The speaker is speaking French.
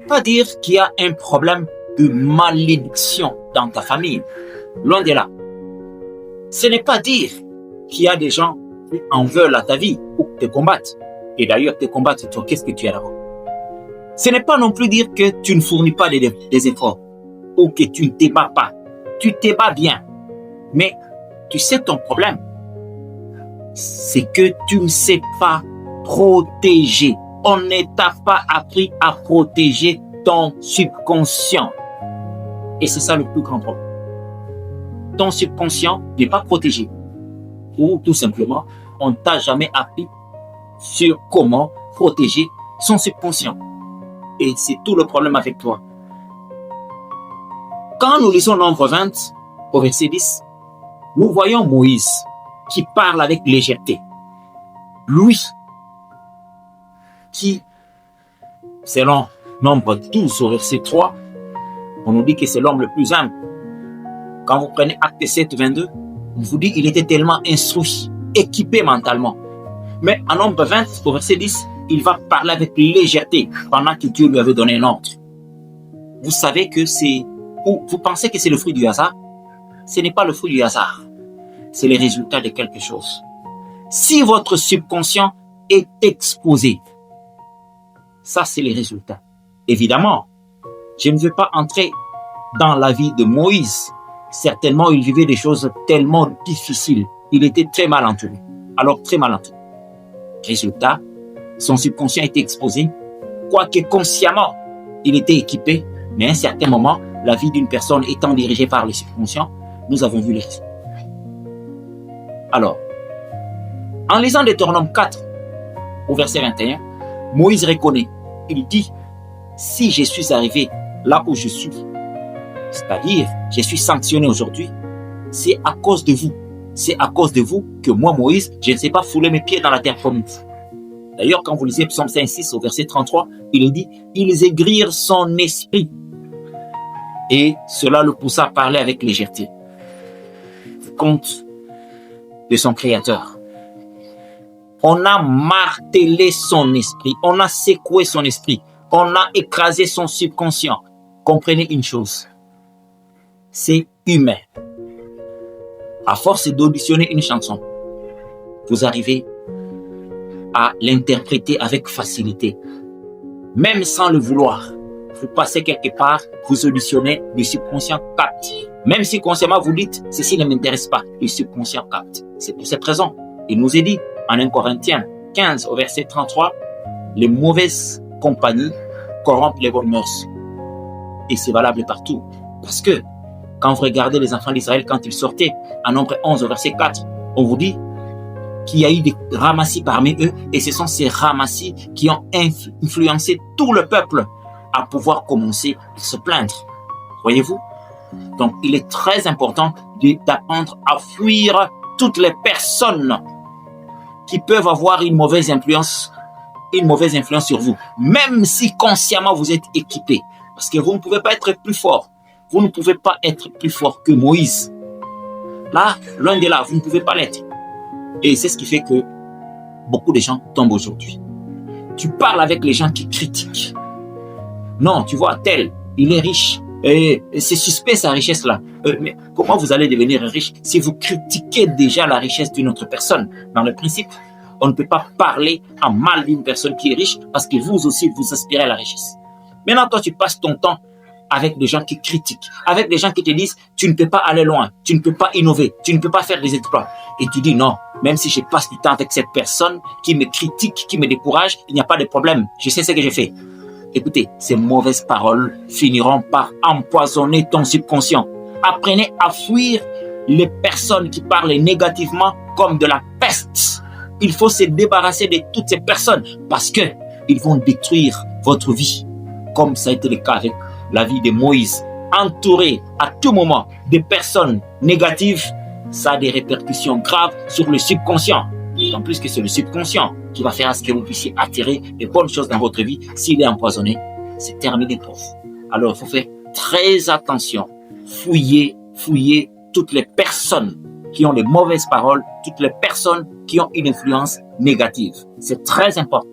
Pas dire qu'il y a un problème de malédiction dans ta famille. Loin de là. Ce n'est pas dire qu'il y a des gens qui en veulent à ta vie ou te combattent. Et d'ailleurs, te combattre, toi, qu'est-ce que tu as là-bas? Ce n'est pas non plus dire que tu ne fournis pas des efforts ou que tu ne t'ébats pas. Tu t'ébats bien. Mais tu sais ton problème, c'est que tu ne sais pas protéger. On ne t'a pas appris à protéger ton subconscient. Et c'est ça le plus grand problème. Ton subconscient n'est pas protégé. Ou tout simplement, on ne t'a jamais appris sur comment protéger son subconscient. Et c'est tout le problème avec toi. Quand nous lisons Nombre 20, au verset 10, nous voyons Moïse qui parle avec légèreté. Lui, qui, selon Nombre 12 au verset 3, on nous dit que c'est l'homme le plus humble. Quand vous prenez Acte 7, 22, on vous dit qu'il était tellement instruit, équipé mentalement. Mais en Nombre 20, au verset 10, il va parler avec légèreté pendant que Dieu lui avait donné un ordre. Vous savez que c'est... Vous pensez que c'est le fruit du hasard? Ce n'est pas le fruit du hasard. C'est le résultat de quelque chose. Si votre subconscient est exposé, ça c'est les résultats. Évidemment, je ne veux pas entrer dans la vie de Moïse. Certainement, il vivait des choses tellement difficiles. Il était très mal entouré. Alors, très mal entouré. Résultat, son subconscient était exposé. Quoique consciemment, il était équipé, mais à un certain moment, la vie d'une personne étant dirigée par le subconscient, nous avons vu les résultats. Alors, en lisant Deutéronome 4, au verset 21, Moïse reconnaît, il dit, si je suis arrivé là où je suis, c'est-à-dire, je suis sanctionné aujourd'hui, c'est à cause de vous. C'est à cause de vous que moi, Moïse, je ne sais pas fouler mes pieds dans la terre promise. D'ailleurs, quand vous lisez Psaume 5:6 au verset 33, il est dit, ils aigrirent son esprit. Et cela le poussa à parler avec légèreté. Compte de son Créateur. On a martelé son esprit, on a secoué son esprit, on a écrasé son subconscient. Comprenez une chose, c'est humain. À force d'auditionner une chanson, vous arrivez à l'interpréter avec facilité. Même sans le vouloir, vous passez quelque part, vous auditionnez, le subconscient capte. Même si consciemment vous dites, ceci ne m'intéresse pas, le subconscient capte. C'est pour cette raison, il nous est dit, en 1 Corinthiens 15 au verset 33, les mauvaises compagnies corrompent les bonnes mœurs. Et c'est valable partout. Parce que, quand vous regardez les enfants d'Israël, quand ils sortaient, en Nombre 11 au verset 4, on vous dit qu'il y a eu des ramassis parmi eux, et ce sont ces ramassis qui ont influencé tout le peuple à pouvoir commencer à se plaindre. Voyez-vous? Donc, il est très important d'apprendre à fuir toutes les personnes qui peuvent avoir une mauvaise influence sur vous, même si consciemment vous êtes équipé. Parce que vous ne pouvez pas être plus fort. Vous ne pouvez pas être plus fort que Moïse. Là, loin de là, vous ne pouvez pas l'être. Et c'est ce qui fait que beaucoup de gens tombent aujourd'hui. Tu parles avec les gens qui critiquent. Non, tu vois, tel, il est riche. Et c'est suspect sa richesse-là. Mais comment vous allez devenir riche si vous critiquez déjà la richesse d'une autre personne? Dans le principe, on ne peut pas parler en mal d'une personne qui est riche parce que vous aussi, vous aspirez à la richesse. Maintenant, toi, tu passes ton temps avec des gens qui critiquent, avec des gens qui te disent « tu ne peux pas aller loin, tu ne peux pas innover, tu ne peux pas faire des exploits ». Et tu dis « non, même si je passe du temps avec cette personne qui me critique, qui me décourage, il n'y a pas de problème, je sais ce que j'ai fait ». Écoutez, ces mauvaises paroles finiront par empoisonner ton subconscient. Apprenez à fuir les personnes qui parlent négativement comme de la peste. Il faut se débarrasser de toutes ces personnes parce que ils vont détruire votre vie, comme ça a été le cas avec la vie de Moïse. Entouré à tout moment de personnes négatives, ça a des répercussions graves sur le subconscient. En plus que c'est le subconscient qui va faire à ce que vous puissiez attirer des bonnes choses dans votre vie. S'il est empoisonné, c'est terminé pour vous. Alors, il faut faire très attention. Fouillez toutes les personnes qui ont les mauvaises paroles, toutes les personnes qui ont une influence négative. C'est très important.